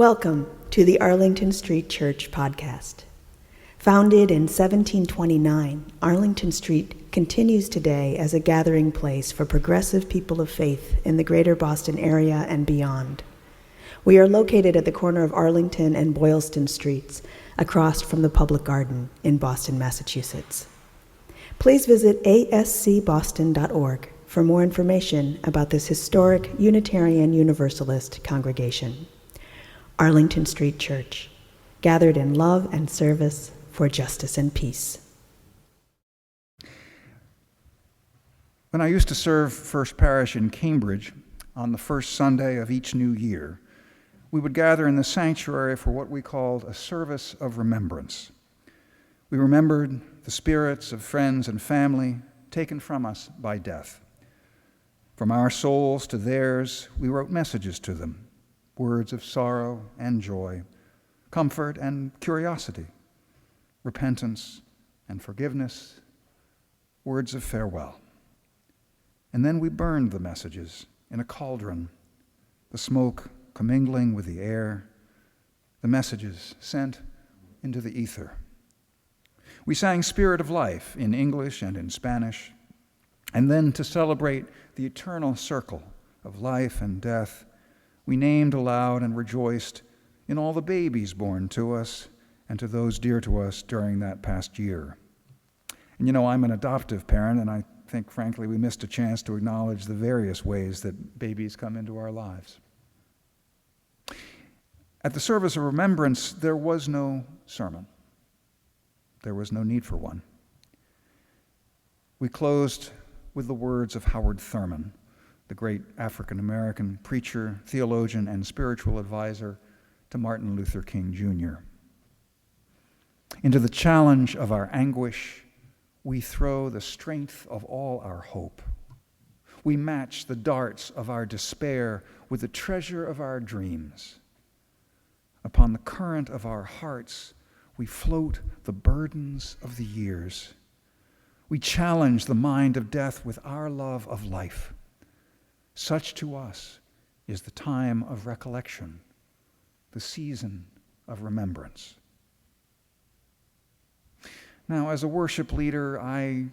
Welcome to the Arlington Street Church podcast. Founded in 1729, Arlington Street continues today as a gathering place for progressive people of faith in the greater Boston area and beyond. We are located at the corner of Arlington and Boylston Streets, across from the Public Garden in Boston, Massachusetts. Please visit ascboston.org for more information about this historic Unitarian Universalist congregation. Arlington Street Church, gathered in love and service for justice and peace. When I used to serve First Parish in Cambridge on the first Sunday of each new year, we would gather in the sanctuary for what we called a service of remembrance. We remembered the spirits of friends and family taken from us by death. From our souls to theirs, we wrote messages to them, words of sorrow and joy, comfort and curiosity, repentance and forgiveness, words of farewell. And then we burned the messages in a cauldron, the smoke commingling with the air, the messages sent into the ether. We sang Spirit of Life in English and in Spanish, and then to celebrate the eternal circle of life and death, we named aloud and rejoiced in all the babies born to us and to those dear to us during that past year. And you know, I'm an adoptive parent, and I think, frankly, we missed a chance to acknowledge the various ways that babies come into our lives. At the service of remembrance, there was no sermon. There was no need for one. We closed with the words of Howard Thurman, the great African-American preacher, theologian, and spiritual advisor to Martin Luther King Jr. Into the challenge of our anguish, we throw the strength of all our hope. We match the darts of our despair with the treasure of our dreams. Upon the current of our hearts, we float the burdens of the years. We challenge the mind of death with our love of life. Such to us is the time of recollection, the season of remembrance. Now, as a worship leader, I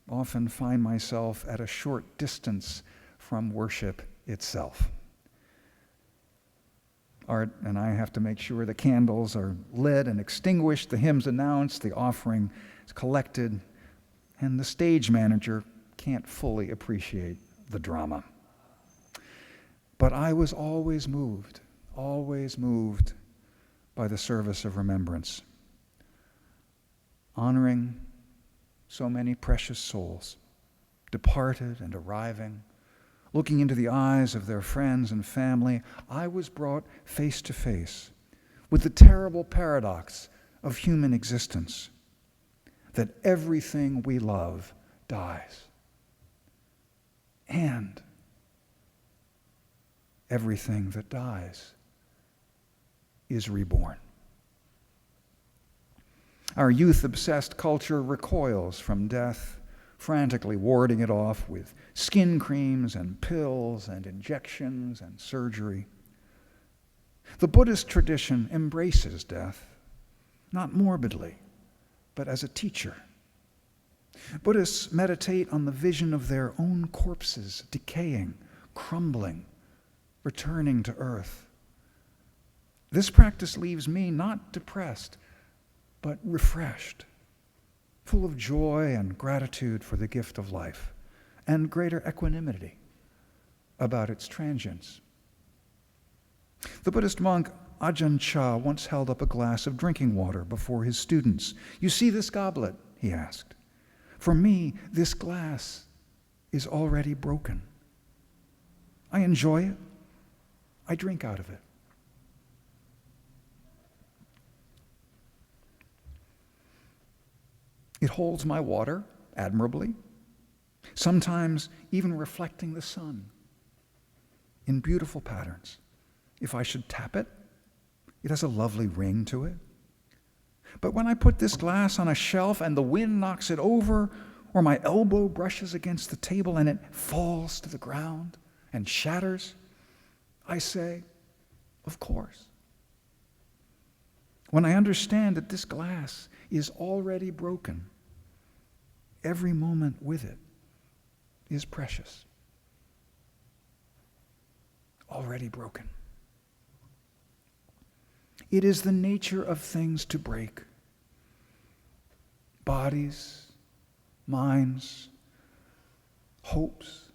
often find myself at a short distance from worship itself. Art and I have to make sure the candles are lit and extinguished, the hymns announced, the offering is collected, and the stage manager can't fully appreciate the drama. But I was always moved by the service of remembrance, honoring so many precious souls, departed and arriving, looking into the eyes of their friends and family. I was brought face to face with the terrible paradox of human existence, that everything we love dies, and everything that dies is reborn. Our youth-obsessed culture recoils from death, frantically warding it off with skin creams and pills and injections and surgery. The Buddhist tradition embraces death, not morbidly, but as a teacher. Buddhists meditate on the vision of their own corpses decaying, crumbling, returning to earth. This practice leaves me not depressed, but refreshed, full of joy and gratitude for the gift of life, and greater equanimity about its transience. The Buddhist monk Ajahn Chah once held up a glass of drinking water before his students. "You see this goblet?" he asked. "For me, this glass is already broken. I enjoy it. I drink out of it." It holds my water admirably, sometimes even reflecting the sun in beautiful patterns. If I should tap it, it has a lovely ring to it. But when I put this glass on a shelf and the wind knocks it over, or my elbow brushes against the table and it falls to the ground and shatters, I say, of course, when I understand that this glass is already broken, every moment with it is precious. Already broken. It is the nature of things to break. Bodies, minds, hopes,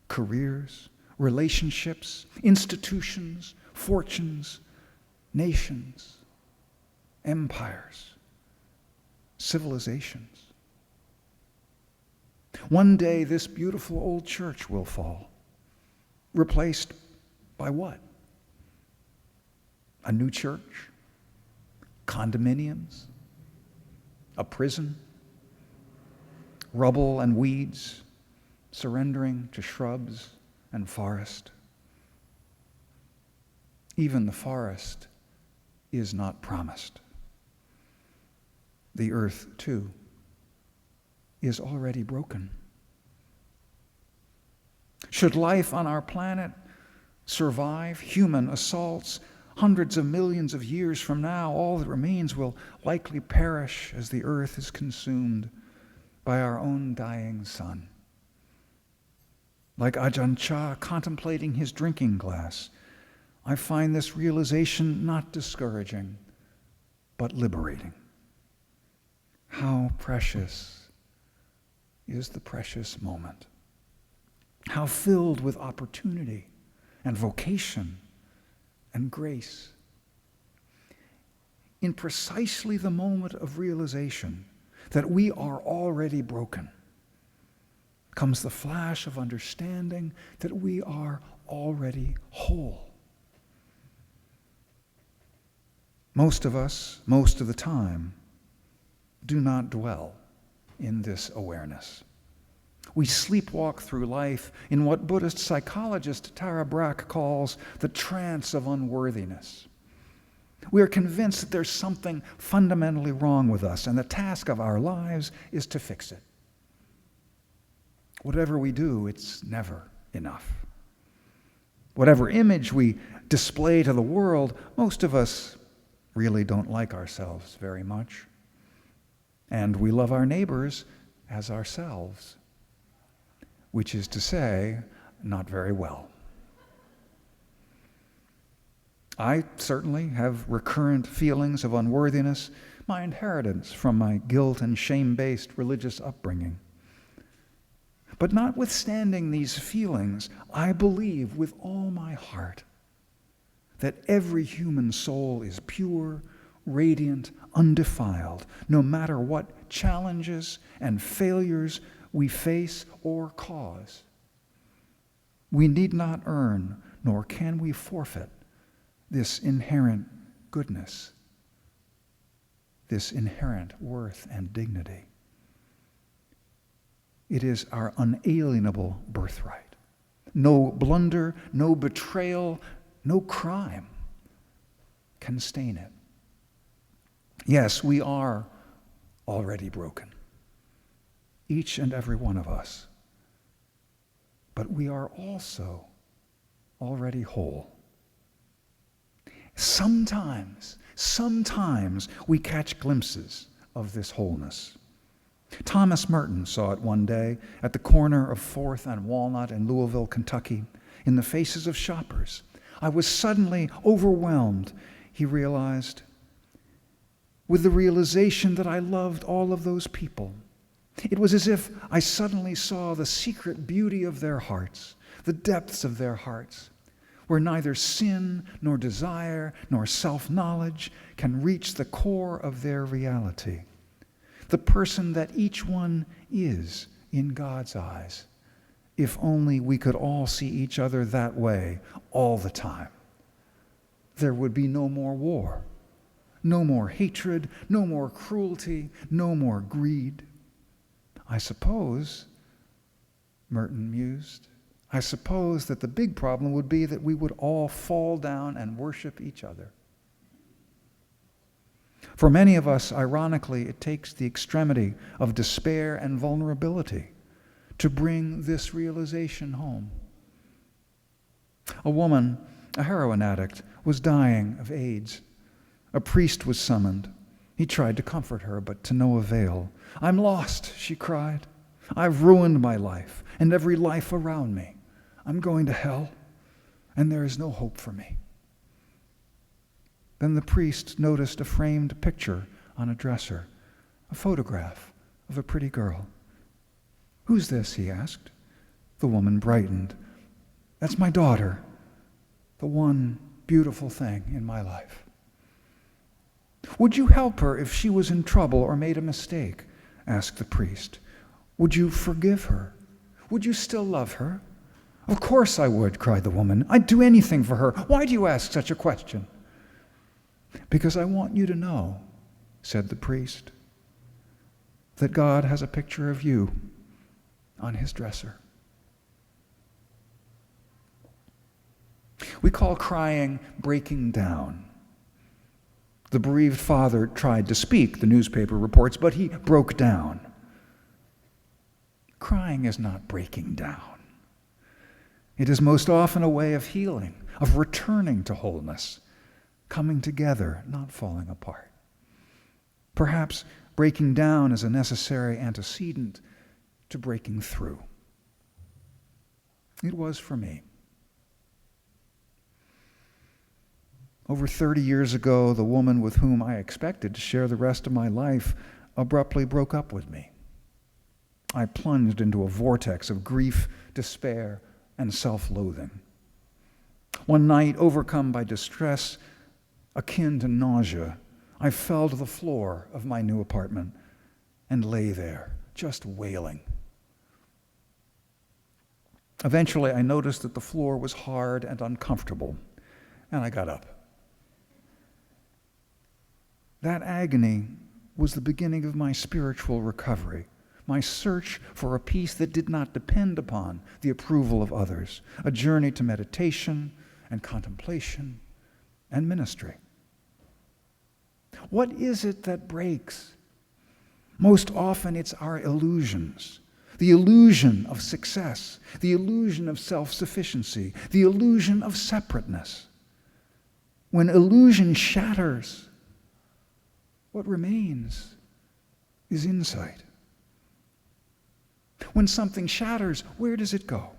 careers, relationships, institutions, fortunes, nations, empires, civilizations. One day this beautiful old church will fall. Replaced by what? A new church? Condominiums? A prison? Rubble and weeds surrendering to shrubs and forest? Even the forest is not promised. The earth, too, is already broken. Should life on our planet survive human assaults, hundreds of millions of years from now, all that remains will likely perish as the earth is consumed by our own dying sun. Like Ajahn Chah contemplating his drinking glass, I find this realization not discouraging, but liberating. How precious is the precious moment. How filled with opportunity and vocation and grace. In precisely the moment of realization that we are already broken, comes the flash of understanding that we are already whole. Most of us, most of the time, do not dwell in this awareness. We sleepwalk through life in what Buddhist psychologist Tara Brach calls the trance of unworthiness. We are convinced that there's something fundamentally wrong with us, and the task of our lives is to fix it. Whatever we do, it's never enough. Whatever image we display to the world, most of us really don't like ourselves very much. And we love our neighbors as ourselves, which is to say, not very well. I certainly have recurrent feelings of unworthiness, my inheritance from my guilt and shame-based religious upbringing. But notwithstanding these feelings, I believe with all my heart that every human soul is pure, radiant, undefiled, no matter what challenges and failures we face or cause. We need not earn, nor can we forfeit, this inherent goodness, this inherent worth and dignity. It is our unalienable birthright. No blunder, no betrayal, no crime can stain it. Yes, we are already broken, each and every one of us. But we are also already whole. Sometimes we catch glimpses of this wholeness. Thomas Merton saw it one day at the corner of 4th and Walnut in Louisville, Kentucky, in the faces of shoppers. I was suddenly overwhelmed, he realized, with the realization that I loved all of those people. It was as if I suddenly saw the secret beauty of their hearts, the depths of their hearts, where neither sin nor desire nor self-knowledge can reach the core of their reality. The person that each one is in God's eyes, if only we could all see each other that way all the time. There would be no more war, no more hatred, no more cruelty, no more greed. I suppose, Merton mused, I suppose that the big problem would be that we would all fall down and worship each other. For many of us, ironically, it takes the extremity of despair and vulnerability to bring this realization home. A woman, a heroin addict, was dying of AIDS. A priest was summoned. He tried to comfort her, but to no avail. "I'm lost," she cried. "I've ruined my life and every life around me. I'm going to hell, and there is no hope for me." Then the priest noticed a framed picture on a dresser, a photograph of a pretty girl. "Who's this?" he asked. The woman brightened. "That's my daughter, the one beautiful thing in my life." "Would you help her if she was in trouble or made a mistake?" asked the priest. "Would you forgive her? Would you still love her?" "Of course I would," cried the woman. "I'd do anything for her. Why do you ask such a question?" "Because I want you to know," said the priest, "that God has a picture of you on his dresser." We call crying breaking down. The bereaved father tried to speak, the newspaper reports, but he broke down. Crying is not breaking down. It is most often a way of healing, of returning to wholeness, coming together, not falling apart. Perhaps breaking down is a necessary antecedent to breaking through. It was for me. Over 30 years ago, the woman with whom I expected to share the rest of my life abruptly broke up with me. I plunged into a vortex of grief, despair, and self-loathing. One night, overcome by distress akin to nausea, I fell to the floor of my new apartment and lay there, just wailing. Eventually, I noticed that the floor was hard and uncomfortable, and I got up. That agony was the beginning of my spiritual recovery, my search for a peace that did not depend upon the approval of others, a journey to meditation and contemplation and ministry. What is it that breaks? Most often it's our illusions. The illusion of success, the illusion of self-sufficiency, the illusion of separateness. When illusion shatters, what remains is insight. When something shatters, where does it go?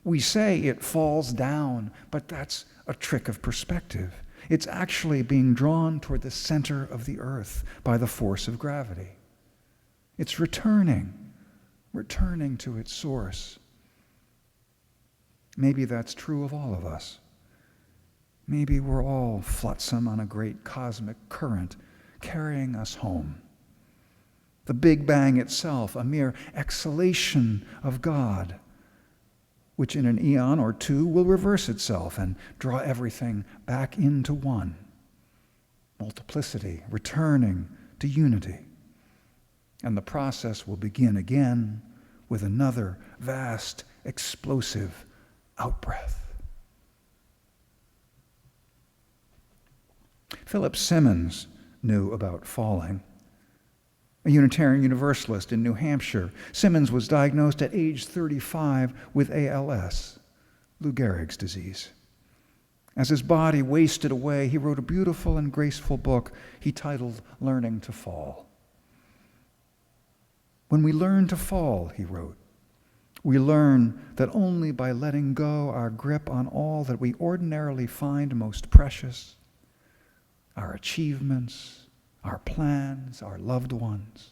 We say it falls down, but that's a trick of perspective. It's actually being drawn toward the center of the earth by the force of gravity. It's returning to its source. Maybe that's true of all of us. Maybe we're all flotsam on a great cosmic current carrying us home. The Big Bang itself, a mere exhalation of God, which in an eon or two will reverse itself and draw everything back into one. Multiplicity, returning to unity. And the process will begin again with another vast, explosive outbreath. Philip Simmons knew about falling. A Unitarian Universalist in New Hampshire, Simmons was diagnosed at age 35 with ALS, Lou Gehrig's disease. As his body wasted away, he wrote a beautiful and graceful book he titled Learning to Fall. When we learn to fall, he wrote, we learn that only by letting go our grip on all that we ordinarily find most precious, our achievements, our plans, our loved ones,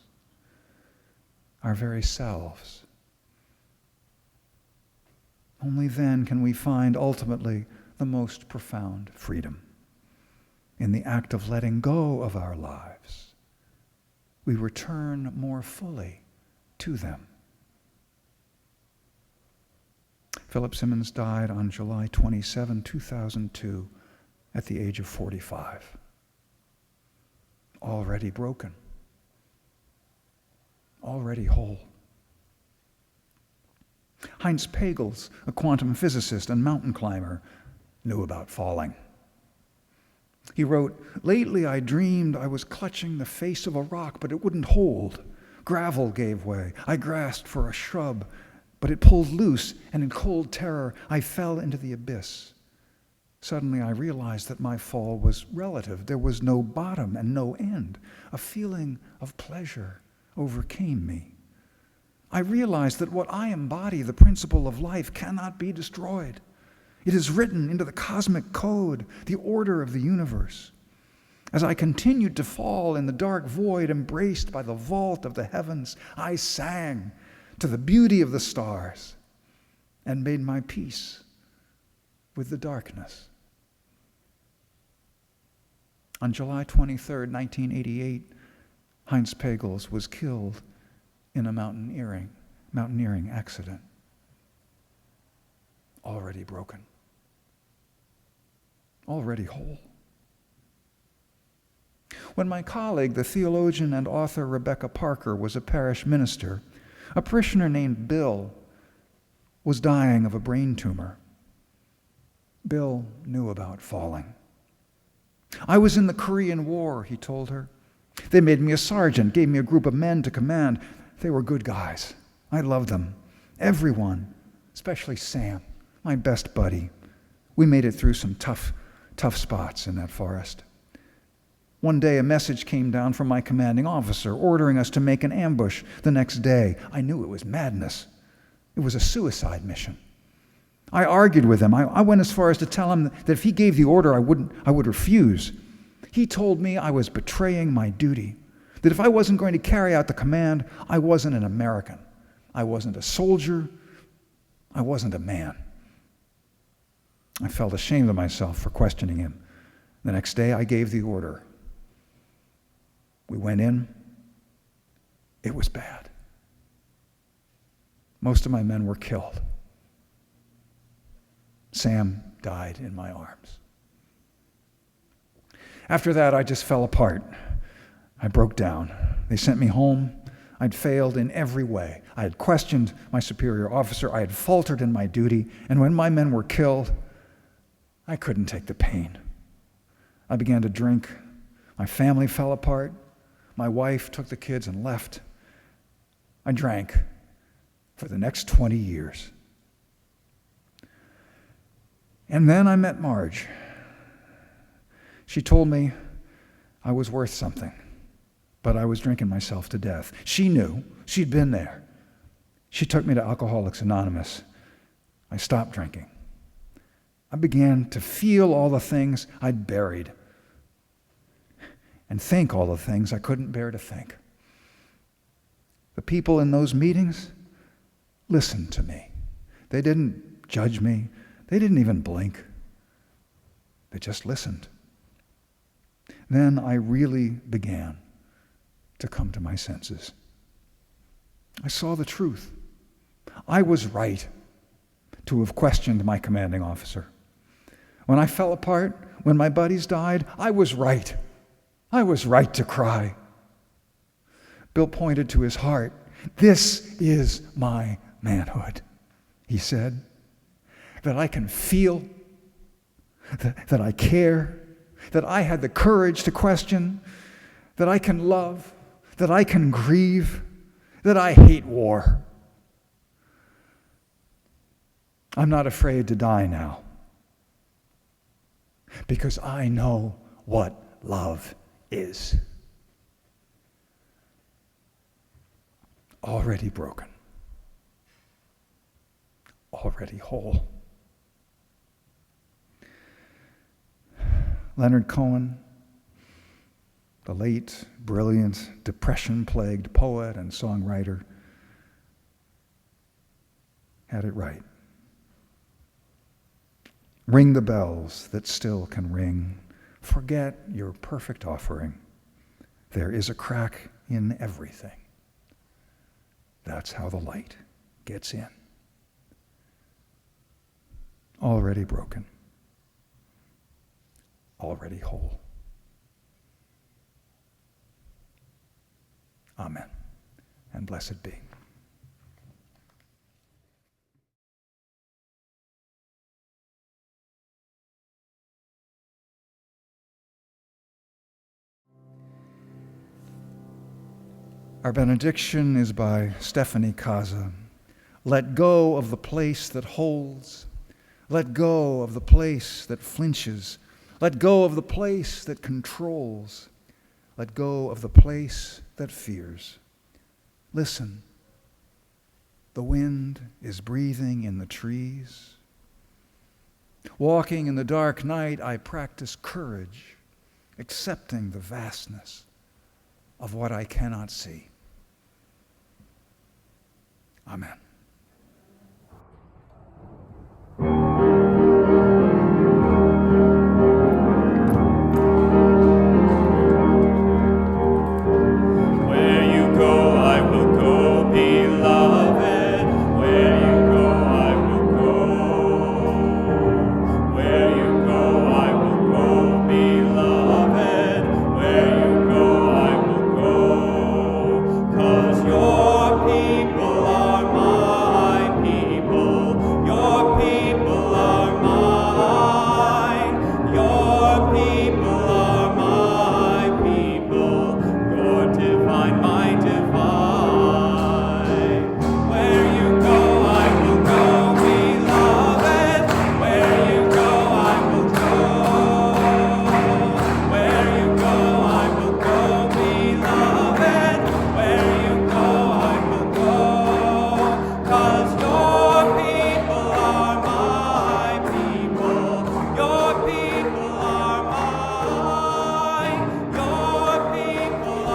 our very selves. Only then can we find ultimately the most profound freedom. In the act of letting go of our lives, we return more fully to them. Philip Simmons died on July 27, 2002, at the age of 45. Already broken, already whole. Heinz Pagels, a quantum physicist and mountain climber, knew about falling. He wrote, "Lately I dreamed I was clutching the face of a rock, but it wouldn't hold. Gravel gave way. I grasped for a shrub, but it pulled loose, and in cold terror I fell into the abyss. Suddenly I realized that my fall was relative. There was no bottom and no end. A feeling of pleasure overcame me. I realized that what I embody, the principle of life, cannot be destroyed. It is written into the cosmic code, the order of the universe. As I continued to fall in the dark void embraced by the vault of the heavens, I sang to the beauty of the stars and made my peace with the darkness. On July 23, 1988, Heinz Pagels was killed in a mountaineering accident. Already broken. Already whole. When my colleague, the theologian and author Rebecca Parker, was a parish minister, a parishioner named Bill was dying of a brain tumor. Bill knew about falling. I was in the Korean War, he told her. They made me a sergeant, gave me a group of men to command. They were good guys. I loved them. Everyone, especially Sam, my best buddy. We made it through some tough spots in that forest. One day a message came down from my commanding officer ordering us to make an ambush the next day. I knew it was madness. It was a suicide mission. I argued with him. I went as far as to tell him that if he gave the order, I would refuse. He told me I was betraying my duty, that if I wasn't going to carry out the command, I wasn't an American. I wasn't a soldier. I wasn't a man. I felt ashamed of myself for questioning him. The next day, I gave the order. We went in. It was bad. Most of my men were killed. Sam died in my arms. After that, I just fell apart. I broke down. They sent me home. I'd failed in every way. I had questioned my superior officer. I had faltered in my duty. And when my men were killed, I couldn't take the pain. I began to drink. My family fell apart. My wife took the kids and left. I drank for the next 20 years. And then I met Marge. She told me I was worth something, but I was drinking myself to death. She knew. She'd been there. She took me to Alcoholics Anonymous. I stopped drinking. I began to feel all the things I'd buried and think all the things I couldn't bear to think. The people in those meetings listened to me. They didn't judge me. They didn't even blink. They just listened. Then I really began to come to my senses. I saw the truth. I was right to have questioned my commanding officer. When I fell apart, when my buddies died, I was right. I was right to cry. Bill pointed to his heart. This is my manhood, he said. That I can feel, that I care, that I had the courage to question, that I can love, that I can grieve, that I hate war. I'm not afraid to die now because I know what love is. Already broken, already whole. Leonard Cohen, the late, brilliant, depression-plagued poet and songwriter, had it right. Ring the bells that still can ring. Forget your perfect offering. There is a crack in everything. That's how the light gets in. Already broken. Already whole. Amen. And blessed be. Our benediction is by Stephanie Kaza. Let go of the place that holds. Let go of the place that flinches. Let go of the place that controls. Let go of the place that fears. Listen. The wind is breathing in the trees. Walking in the dark night, I practice courage, accepting the vastness of what I cannot see. Amen.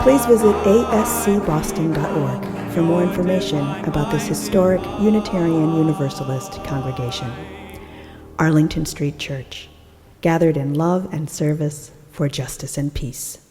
Please visit ascboston.org for more information about this historic Unitarian Universalist congregation. Arlington Street Church, gathered in love and service for justice and peace.